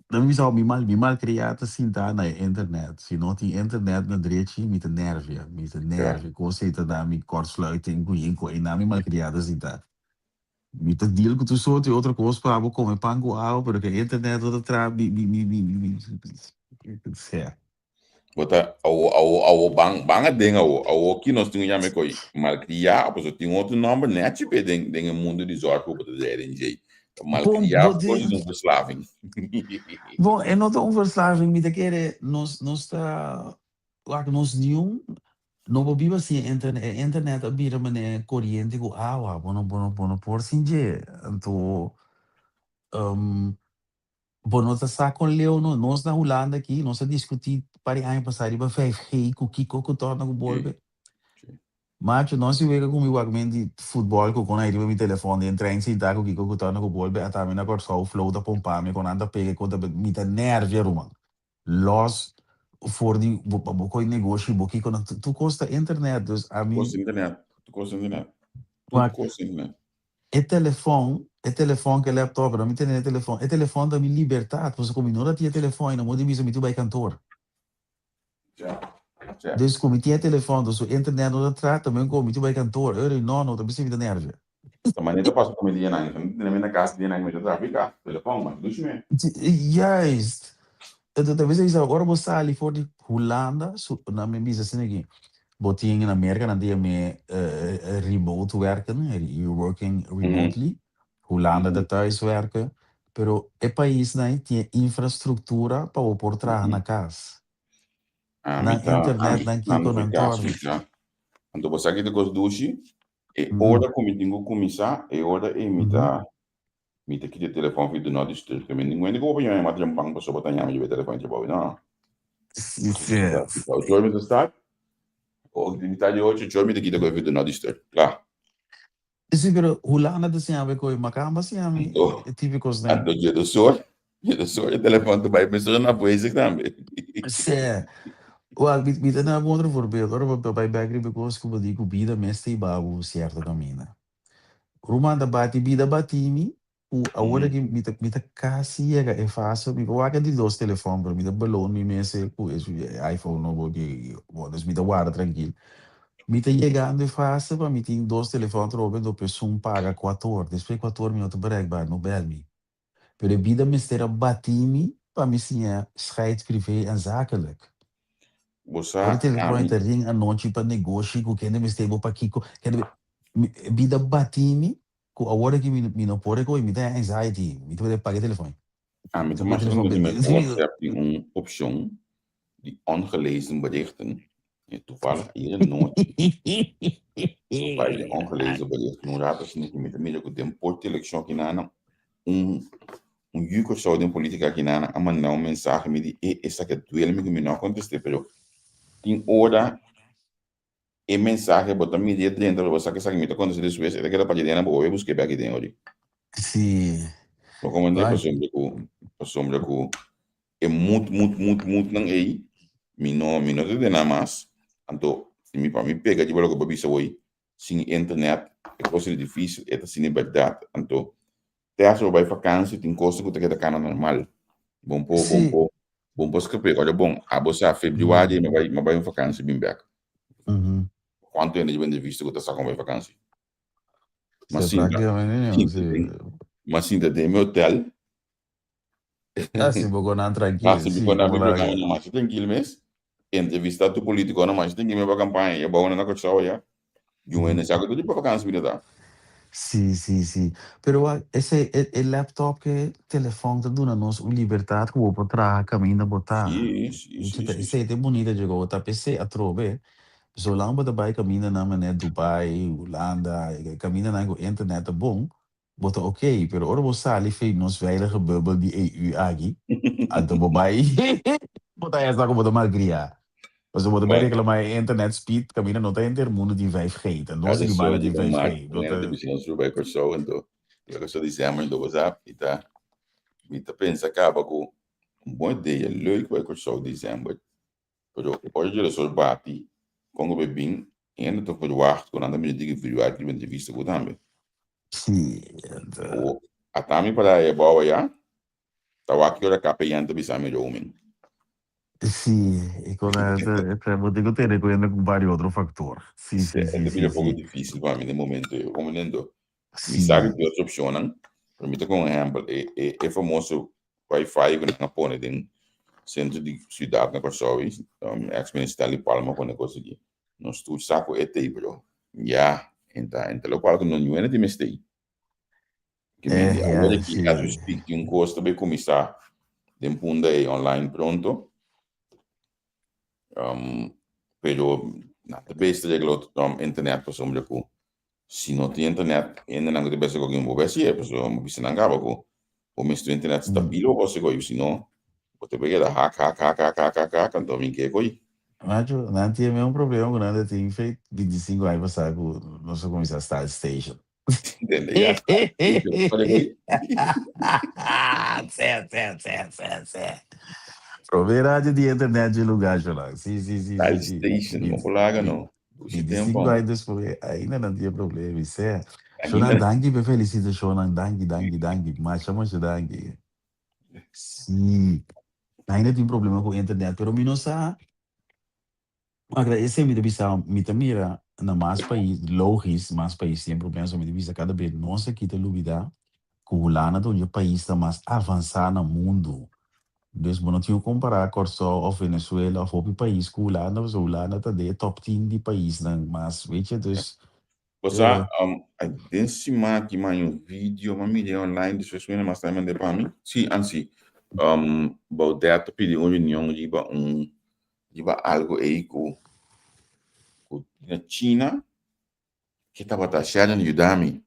dan zou mi mal criado assim tá na internet. Se não tem internet na direita, me te nerve. Conceito da mi kortsluiting, goeie, na mi mal criado assim tá. Me te deal com tu só de outra coisa para abo comer pango ao, porque internet outra tra certo. Bota bang denga o aqui nós temos já me coi malcriar, pois tem outro nome né tipo den mundo de zorco bota der NJ malcriar coisas não verslaving. Bom, é não tão verslaving, me te querer nos está lá que nos nenhum no vivo assim internet a bira mané corrente com água, bono por sim je. Então, bono tá sa com leo no nós na Holanda aqui, nós a discutir para aí passar iba 5G com Kiko com torna com bolbe. Mas nós se vê com o argumento de futebol com quando aí meu telefone entra em sentar com Kiko com torna com bolbe, até me na cor só o flow da pompa me quando anda pega com da me tá nerve rumang. Los voor die boekoi negotie boekie kon tu kosta internet dus a mim Tu costa internet. Tu maar costa internet. é telefone que é laptop, não me tem telefone. É telefone da minha liberdade. Você combinou da tia telefone, não pode me tu vai cantor. Já. Desde como tinha telefone, do sua internet não trata, também como tu vai cantor. Eu não, também se me dá nerve. A maneira passa como dia na minha casa dia na minha traficar. Telefone, mas deixa me. Juist. Talvez isso agora você ali for de Holanda, na minha misa assim aqui. Botinha in Amerika, dan deed je meer remote werken. You're working remotely. Holanda de thuis werken. Pero é país né, tem infraestrutura para o por trás na casa. Na internet, na Kiko, na torna. Então você aqui de coisa duche, e hora como tenho começar, e hora e me tá aqui de telefone filho do não disturb, que ninguém nem vou pegar mais um para só botar minha telefone de boa, não. Certo. O jogo do start, o limite de hoje, o jogo me aqui de coisa do não disturb, claro. Sim, pero Holanda de siya ko makamba siya mi típicos né. Então dia do sol, o telefone do bairro pensou na poesia também. Sim. Well, bita na mo outro voorbeeld. Ora bij bagri because ko badi ko bida meste babu certo camina. Rumanda bati bida batimi. A hora que me tá casi é fácil, me coloca de dois telefones para me dar balão, me messe com esse iPhone novo que, bom, me dá guarda tranquilo. Me tá chegando é fácil para me ter dois telefones troca do pessoal paga 4 horas, depois 4 horas me outro bereikbaar, no belmi. Pero bida me estera batimi para me sim scheid privé en zakelijk. Ora telefone tá ring a noite para negócio, com quem me esteve para Kiko, bida batimi. A hora que me não pode coisa, me dá anxiety, me tu pagar telefone. Met de machine met WhatsApp die option die ongelezen berichten. Toevallig hier nooit. Bij de ongelezen berichten, hoe raad is niet met de midden de portelection kinana yuko show de política kinana a mandar mensagem me di essa que duele me não contestei, pero tem hora e mensagem botar me dia dentro você que sabe me contestei depois é que era para dizer boa eu busquei aqui dentro ali. Sim. Lo comandei por sombra com é muito não aí me não te dá mais então se me para me pega de bola que babi hoje sem internet é coisa difícil é sem liberdade então até acho vai vacância tem coisa que tem que dar normal bom escrever olha bom a você a februário me vai em vacância bem back quanto ainda de vista que está com vai vacância mas sim tem meu hotel assim vou não tranquilo sim vou na programa não mais tranquilo mesmo entrevista tu político não mais tem que me para campanha eu vou na coisa já e um ano já que tu de vacância me dá. Sim. Pero esse laptop que telefone te dá nos liberdade que vou para caminho botar. Sim. Isso é bonito de go tá PC a trobe. zolang we daarbij camina naar meneer Dubai, Holanda, camina naar internet bom, wordt oké. Pero ora we sali fe nos veilige bubbel die EU agi. Anto babai. Bota essa como de magria. Mas eu vou bem Mas, reclamar internet speed, camina não tem ter mundo de 5G. Então, nós às que vezes, bala eu de digo, Mark, 5G. né, de business through by show, então, eu só dizemos do WhatsApp, e tá pensa acaba com um bom ideia, leuk by show dezembro, pero hoje eu só bati, com o bebê, e ainda tô por wacht, quando anda me diga vídeo aqui, uma entrevista com também. Sim. O a tami para é boa já, tá aqui ora capelante bisa me homem. Sim, e quando vou ter que ter com vários outros fatores. Sim, sim, sim, É sim, um pouco sim. difícil para mim no momento, eu comendo. Me sabe Sim. que outras opções, permita com exemplo, é famoso Wi-Fi que não põe em centro de cidade na Kosovo, experiência ali Palma com negócio aqui. Nós tu saco é bro. Já, então o qual que não é de mestei. Que me diz, agora que as we Sim. speak de custo bem começar de punda aí online pronto. Pero na beste reglo internet para somos com se não tem internet, ainda não tem pessoa que não vai ser, pessoa não precisa nada o mesmo internet stabil ou você coi, se não, você pega da hack, então vem que coi. Mas não tinha mesmo problema com nada, tinha feito 25 anos passar com o nosso comissário Star Station. Entende? Já está. Certo. Proverade de internet de lugar, lá. Sim. Tal station, não colaga não. Você tem 25 bom. anos depois, ainda não tinha problema, isso é. Shonan Ainda dangi, be felicito, Shonan dangi, mas chama dangi. Sim, ainda tem problema com a internet, pero mi não sabe. Agora, esse é o bisa, mira, na mais país, logis, mais país, tem problema, so bisa, cada vez, nossa, aqui tem dúvida, que o Holanda é o país que mais avançado no mundo. Dus we moeten comparar com of Venezuela of outro país, que Holanda, mas Holanda tá de top 10 de país, né? Mas, weet je, dus, você tem cima aqui mais vídeo, uma mídia online, das pessoas mas também de para mim. Sim, assim, about that, pedir uma reunião de algo aí com na China, que estava taxado no Udemy.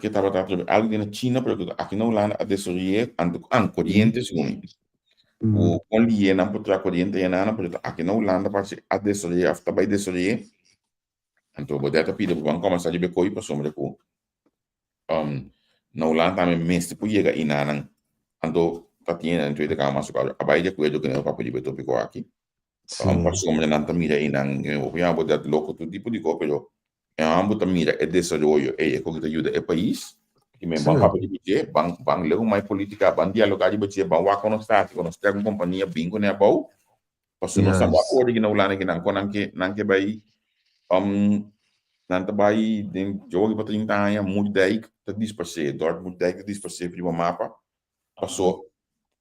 Que estava taxado algo na China, porque aqui na Holanda a desorier an corriente segundo. O only na putra corriente é na porque aqui na Holanda parece a desorier, after by desorier. Então, vou dar pedir para começar de becoi para sombra com na Holanda também mestre por chegar e na ando tá tinha então de cama só a baía que eu ganhei para poder beto pico aqui. Para sombra não tá mira e não eu vou dar louco todo tipo de coisa, pero ambos também é desarrollo é como que ajuda é país que me vão para dizer bang legal mais política bang dialogar de dizer bang wa quando está com companhia bingo né bom passou não sabe a cor que na Holanda que não que vai nanti vai de jogo para 30 anos muito daí que disperse dort muito daí que disperse para o mapa passou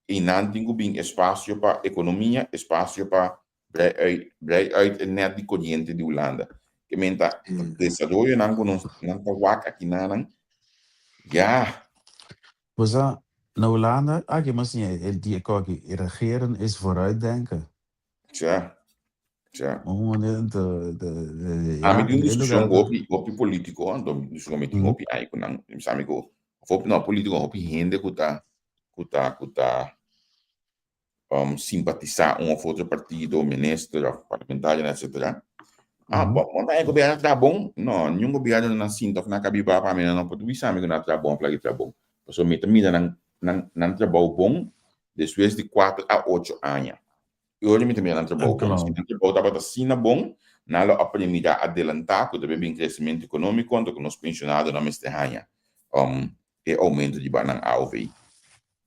e não tem bem espaço para economia espaço para breed uit net die corriente de Holanda que menta desenvolvimento não tá wak aqui não ja Pois na Holanda, aqui, mas sim, die aqui, regeren is vooruitdenken. já Ja, me discussão op político então discussão me tem op aí com não sabe ko op não político op gente que tá simpatizar um ou outro partido, ministro, parlamentar, etc. Bom, é governo tá bom? Não, nenhum governo não sinta que na cabeça para mim não pode saber que não tá bom, para que tá bom. Porque me também não trabalho bom depois de 4 a 8 anos. E hoje me também não trabalho bom. Se não trabalho estava assim bom, não a aprender a adelantar, que deve bem crescimento econômico, quando que nos pensionados não me estranha. E aumento de banana AOV.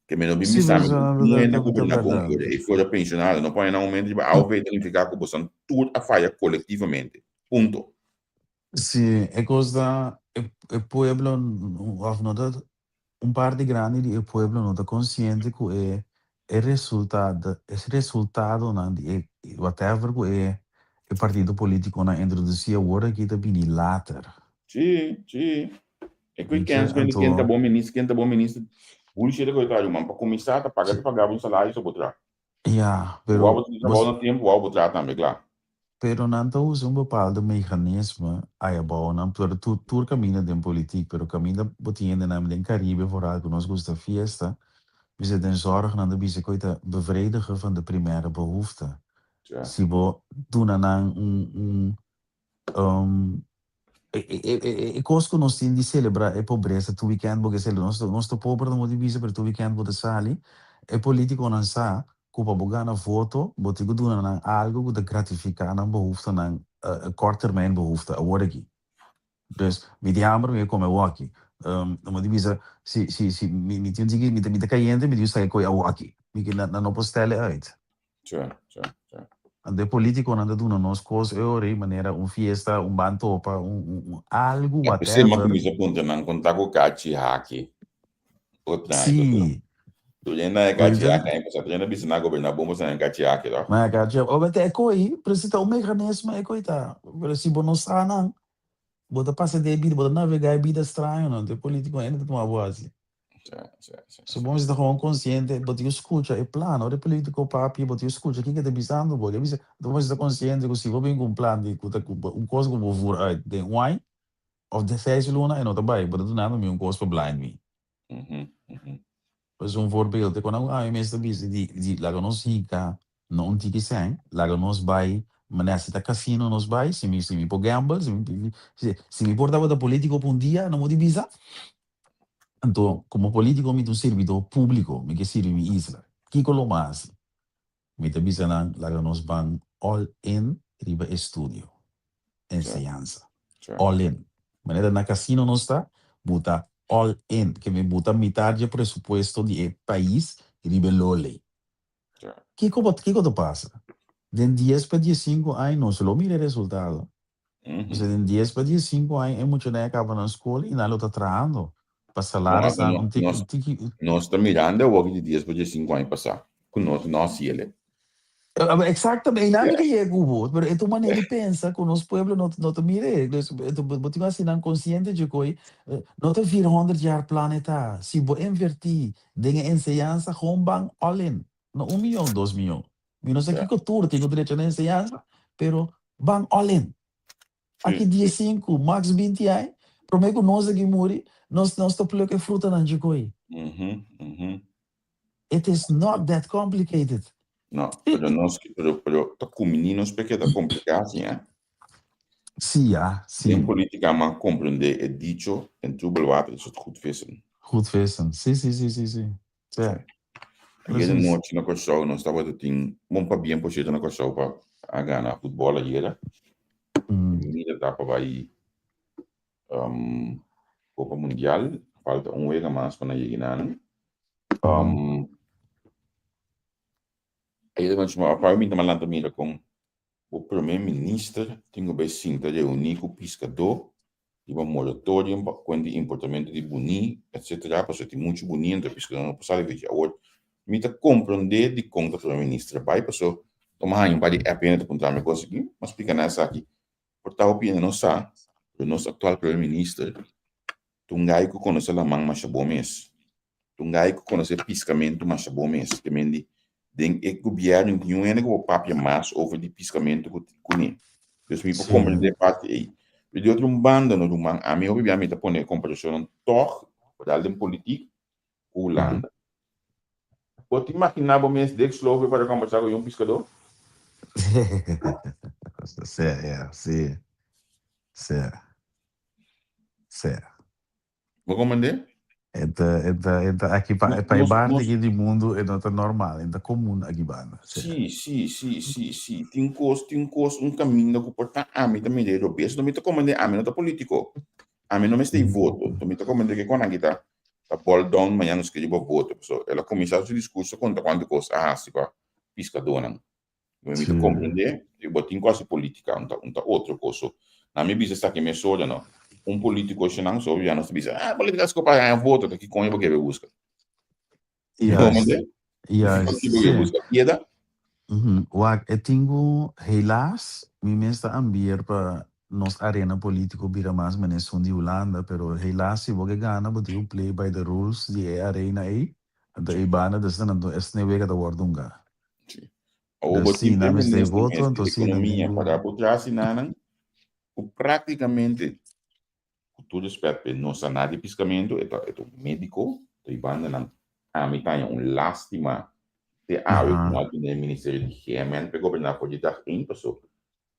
Que me não me sabe não é na governar bom e for pensionado não pode aumento de AOV tem que ficar com você tudo a falha coletivamente ponto. Sim, é coisa o pueblo of nota parte grande do pueblo não está consciente que é resultado não de whatever que é partido político na introduzir agora que está vindo later. Sim é que quem tá bom ministro bullshit coitado mano para começar tá pagando um salário só botar Ja, Wou pero het trabalho no tempo, wou tratar também, claro. pero não usa bepaalde mecanisme a je bouwen dan por tu caminho de politiek, pero caminho botiende na den Caribe vooral que nós gosta fiesta, we zitten zorgen aan de bisecoita bevredigen van de primaire behoeften. Ja. Si bo doen aan e conosco nós tem de celebrar a pobreza tu weekend porque se nós tô pobre não pode dizer para tu weekend pode sali é político não sa cupa bogana voto botigo doen aan algo que gratificar na behoefte na kort termijn behoefte a word aqui dus met die hamer weer komen waki não pode dizer se me tem que me caiente me diz sai coi a waki me que não posso stellen uit. Ja. De político não doen nós coisas de maneira fiesta bantopa algo Ja, você mas whatever. começa a contar não contar com o cati hack. Outra Sim, tu ainda é por cati exemplo, hack, aí você ainda bisa na governar bom, você é cati hack, lá. mas cara, até coi, precisa um mecanismo é coita. Se você não sabe não, bota passa de vida, bota navegar vida estranho não, de político ainda tem uma voz. Ja. Se bom está gewoon consciente, bota escuta, é plano, de político papi, bota escuta, o que está pensando, bota, você está consciente que se você vem com um plano de coisa que vou voor uit, de wine of de 6 luna en não tá bem, bota do nada me coisa para blind me. Dus een voorbeeld, ik kan ook mensen die laten ons hier não tiki zijn, laten ons bij, mas se tá casino nos bij, se me por gamble, se me portava da político por dia, não me divisa. Então, como político, me um servidor público, me que sirve mi isla. Kiko lo mais, me te bisa lang, laten ons bang all in, riba estudio, enseñanza, all in. Mas na casino não está, buta all in, que me buta metade do presupuesto de país ribe lole. Que que passa? De 10 para 15 anos não se lo mira resultado. Mas de 10 para 15 anos é muito né acaba na escola e não está trabalhando. Para salário está nós estamos mirando o que de 10 para 5 anos passar. Com nós ele. Exatamente, nada que é cubo, mas é tua maneira de pensar com os pueblos não te mire, tu assim não consciente de que não te 400 jaar planeta, se você invertir em enseñanza, gewoon bang all in, no 1 milhão, 2 milhões, eu não sei que cultura tem o direito na enseñanza, pero bang all in, aqui 15, max 20 anos, prometo nós aqui morrer, nós te plukken fruta na jikoi. It is not that complicated. Não, pero com meninos porque é complicado, assim, é? Sim, sim. Em política, mas compreender é dicho em tubo water is het goed vissen. Goed vissen, sim. Ja. Hier in noite na Kosovo, nós estava tem bom para bem por na Kosovo para a ganhar futebol hier. Menina etapa vai Copa Mundial, falta week a mais para chegar. Aí nós vamos para mim também lá também com o primeiro-ministro tem que ver sim que é o único pescador e um moratório para quando importamento de boni, etc. Porque tem muito boni entre pescador para saber que agora me tá compreender de como o primeiro-ministro vai passou tomar em body app ainda para me conseguir, mas fica nessa aqui. Por tal opinião não sabe, o nosso atual primeiro-ministro tungai que conhece a mão mais bom mês, tungai que conhece pescamento mais bom mês, que mendi den ik governo que enige o papel mais over de piscamento com ele. Dus me por compreender parte aí. E de outro banda no man, a mim obviamente a poner comparação toch para a política Holanda. Pode imaginar o mês de Eslovênia para conversar com um pescador? Sim. Vou compreender? Aqui para parte do mundo é não normal, é comum aqui banda. Sim. Tem um caminho que porta a mim também de europeus, não me tá compreender, a mim não tá político. A mim não me está voto, não me tá compreender que quando aqui tá ball down, manhã não escreve voto. So, ela começou o discurso conta quanto coisa, se para pescador não. Não me tá compreender, eu botei quase política, não tá outra coisa. Na minha bisa está aqui me soja não. Político se não soube, já não se diz, política é para ganhar voto, que com ele que ele busca. Eu tenho, helaas, mensen ambier para nos arena político bira mais meneson de Holanda, pero helaas se você ganha, você play by the rules de arena aí, da ibana, das não é nem wega da wordunga. Sim. Sim, não me sei Ministro voto, então de sim, Economia amigo. para botar assinando praticamente todo respeito, não sa nada de piscamento, é o médico, e banda na a mitad lástima de área que nós no Ministério de Higiene, para governar por dar em pessoa.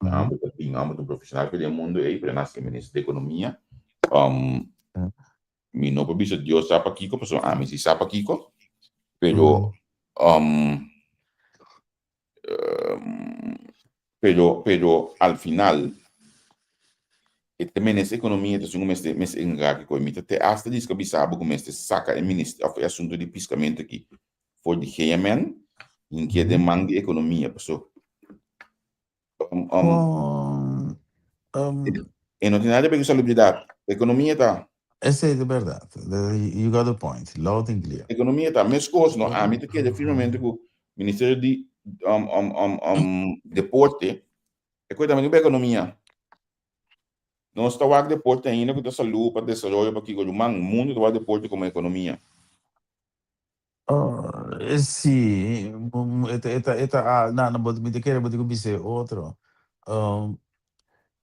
Ambos um profissional pelo mundo aí, para nós Ministro de Economia, mi no bisa Dios sapa kiko, pessoa, mi si sapa kiko, pero pero al final também essa economia de um mês engaque com emita te hasta diz que bisabo como este saca o ministro of assunto de piscamento aqui for de GMN em que demanda de economia pessoa e não tem nada a ver com salubridade a economia tá Essa é a verdade. You got the point. Loud and clear. a economia tá mas coisa não a mim que é firmemente com o Ministério de Deporte é coisa também da economia. Nós estamos a deporte ainda com a saúde para desenvolver para que o mundo do deporte como economia. Sì, não, vou me querer, vou dizer outro.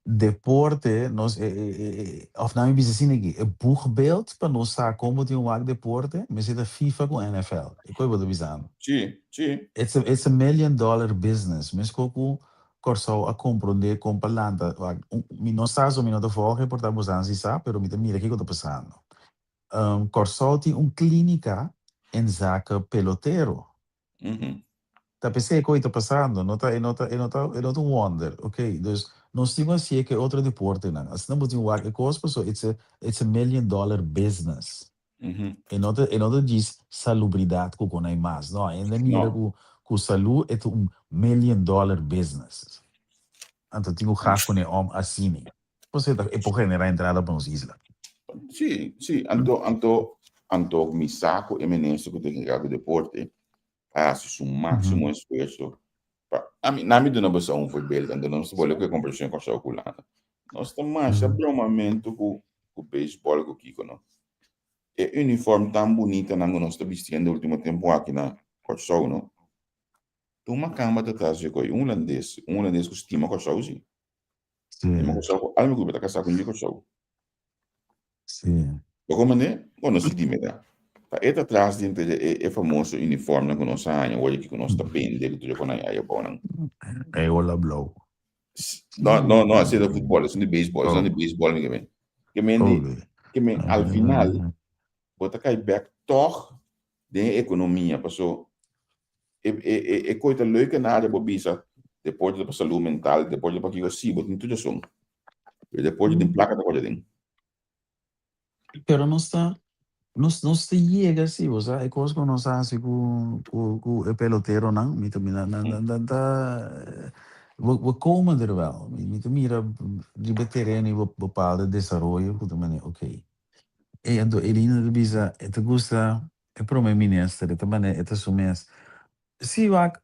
Deporte, nós, of não me dizer assim aqui, é boegbeeld para nós saber como tem deporte, mas é da FIFA com NFL. E como eu vou dizer? Sim, sim. It's a $1 million business. Mas como corso a compreender com palanta, não sabe o minuto fora, portanto, você não sabe, pero me mira que eu estou passando. Corso tem clínica em zaca pelotero. Tá pensei que está passando, não tá um wonder, ok? Dus nós temos assim que outro deporte, não. Assim não pode work, so it's a $1 million business. E não diz salubridade com o mais, não. Ainda mira com saúde é $1 million business. Então tem o hack com o assim. Você é por generar entrada para os islas. Sim, anto mi saco eminência que tem que deporte, faço o máximo esforço. A mim, na medida que não foi belo, então não se pode que conversão com a chocolate. Nós estamos mais abrumamento com o beisebol com o Kiko, não. É uniforme tão bonito na nós estamos vestindo no último tempo aqui na Corso, não. Uma cama de trás de coi, holandês que estima Corso, sim. Estima Corso, algo que está casado com o Corso. Sim. Como né? Quando se dimeda. Eta atrás de é famoso uniforme que nós temos, olha que nós está bem dele tudo com aí bom não. É o la blow. Não, assim de futebol, assim de beisebol, assim de beisebol ninguém. Que me al final bota cai back toch de economia, passou coisa leuke nada bobisa, depois da saúde mental, depois da que eu sigo, tem tudo isso. Depois de placa da coisa dentro. Pero não está chega assim, você é coisa que não está assim com o pelotero não, me também we komen er wel. Met mira die veterani bepaalde desarrollo, goed manier, oké. E ando Elina de Bisa, te gusta, e pro me minister, te mane, te sumes. Sim, wak,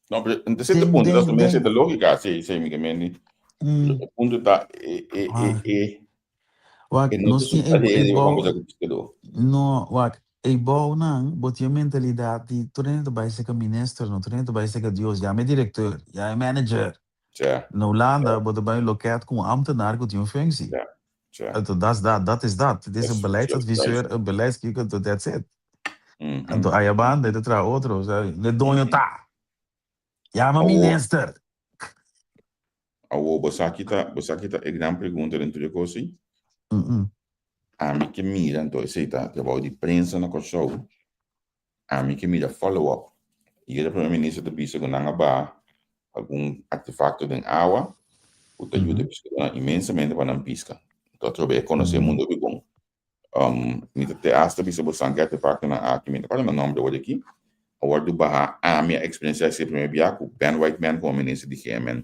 No, pero en certo punto, das também certa lógica, sei, Miguel Mendes. O ponto está, wak, não nós se tem fazer uma coisa que você no, wak, e bom não, botia mentalidade de tu nem vai ser que minister, não tu nem vai ser que Deus, já é diretor, já é manager. Na Holanda wordt er bij een loket com ambtenaar die een functie. Dat is dat. Het is een beleidsadviseur, een beleidskijker, that's it. En toen je baan, dat is outro, de donjota. Ja, maar minister. Você kita exam pergunta dentro de coisa. A mim que mira, então, esse tá, que vai de prensa na show. A mim que mira follow-up. E o primeiro-ministro da Bisa com nanga algum artefacto de água, o te ajuda imensamente para não pisca. Então, trobe conhecer o mundo bem bom. Nita te hasta bisa bosan artefacto na aqui, qual é o nome do word aqui? O word do barra a minha experiência é sempre biaco, Ben Whiteman como ministro de GMN.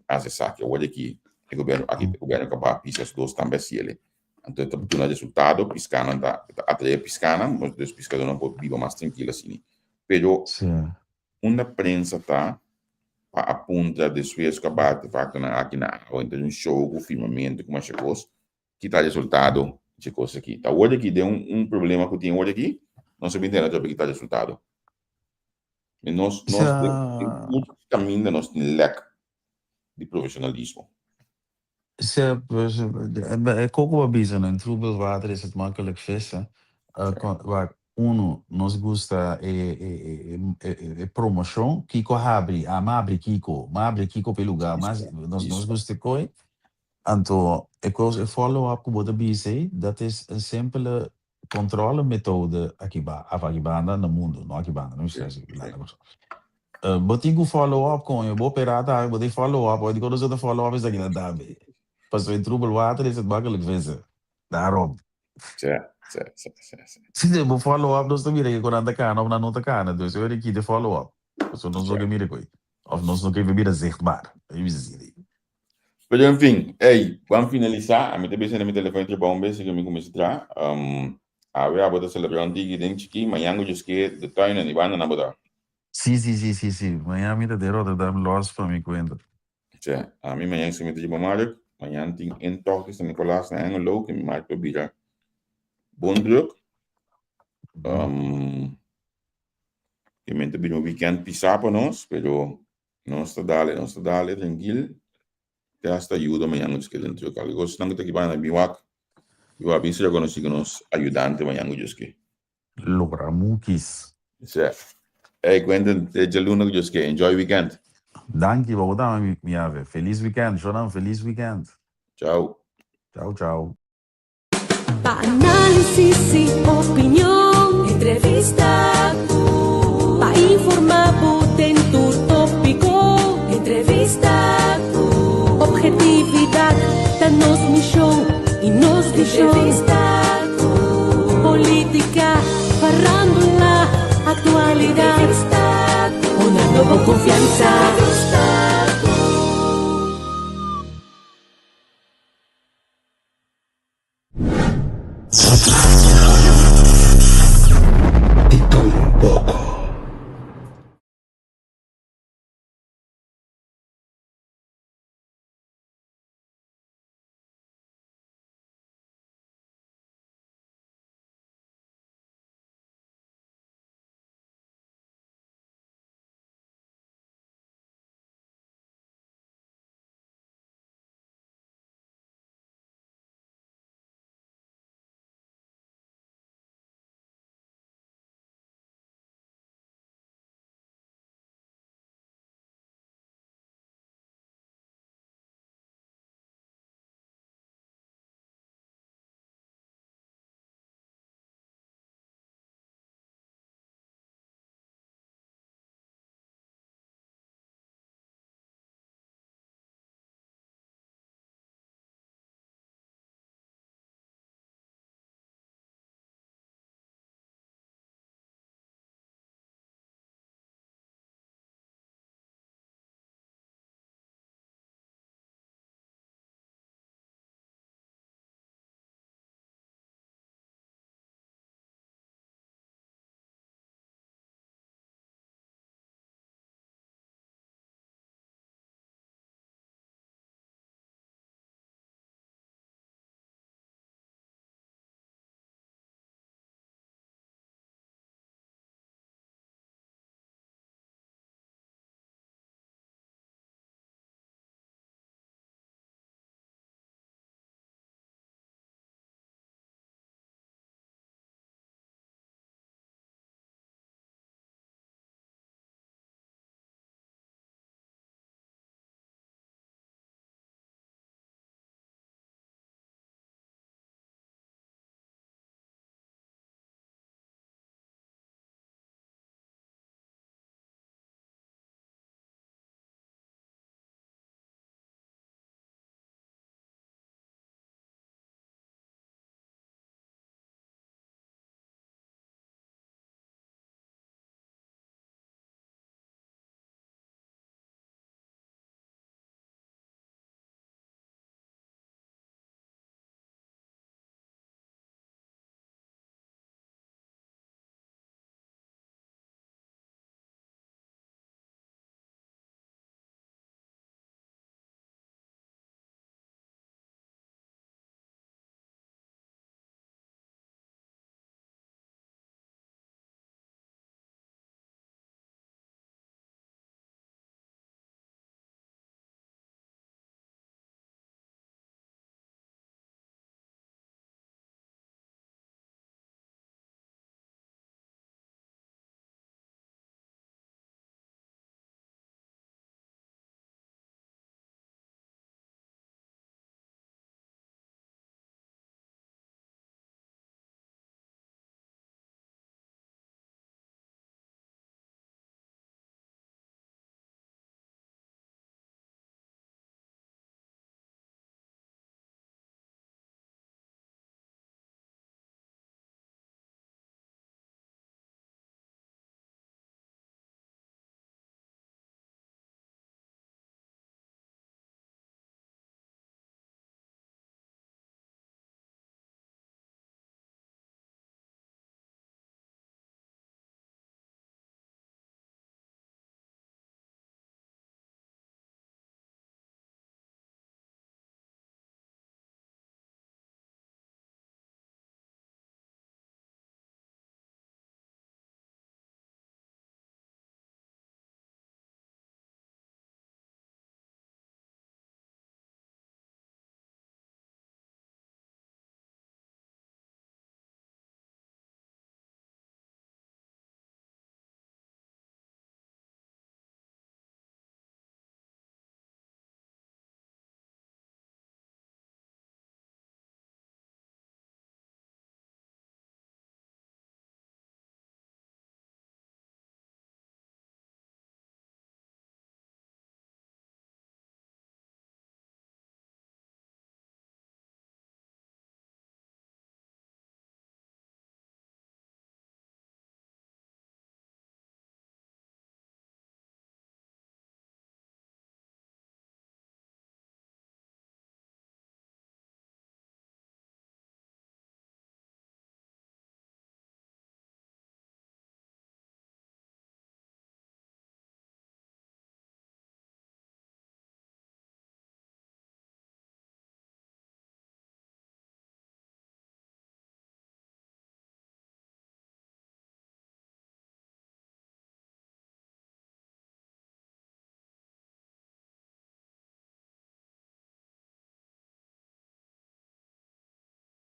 As saque, o word aqui, o governo que vai piscar os dois também se ele. Então, tu tem resultado, piscando, até piscando, mas os piscadores não podem viver mais tranquilo assim. Pero, uma prensa tá a punta de suas cabate facto na aqui na ou então um show o firmamento como essa coisa que tá resultado de coisa aqui tá hoje aqui deu problema que tem hoje aqui não se entende já que tá resultado Nós Sa, temos caminho de nós lek de profissionalismo. Ik ook wel bezig in troebelwater is het makkelijk vissen. Waar uno nos gusta promoção, Kiko abre, abre Kiko pelo lugar, mas nos gusta koi. Anto, ik wil follow-up com o BC, dat is een simpele controlemethode akibanda no mundo, no akibanda, não sei se botigo follow-up com je operata, botigo follow-up, wat ik wil de follow-up is dat je dat daarbij. Pas in troebel water is het makkelijk vissen. Daarom. Ja. Zie je, follow-up, dus dan weer je kon aan de kaan of naar nota kaan. Dus je weet de follow-up. Dus dan nog even meer of nog even meer zichtbaar. Pero enfim, vamos finalizar. A mim também no meu telefone de bom bem, que me começa a entrar. A ver, a botar celebrar um dia dentro aqui, amanhã eu just que de tuin e banda na botar. Sim. Amanhã me de Rotterdam los para me conta. Ja, a mim amanhã se me de bom mar. Amanhã tem intocht de Nicolaas na Engelo que me maak proberen. Bom druk. Que me também no weekend pisar para nós, pero nós está dale tranquilo. Te hasta ajuda amanhã nos que dentro do algo se não que vai na biwak bem se já conhece que nos ajudante amanhã nos que Logramukis. ja Quentin de Jaluna nos que enjoy weekend. Danke, vou dar minha ave. Feliz weekend, Jonathan, feliz weekend. Ciao. Pa' análisis y opinión, entrevista. Pa' informar, tu tópico, entrevista. Objetividad, danos mi show y nos dicho. Entrevista. Política, farándula, actualidad. Una nueva confianza.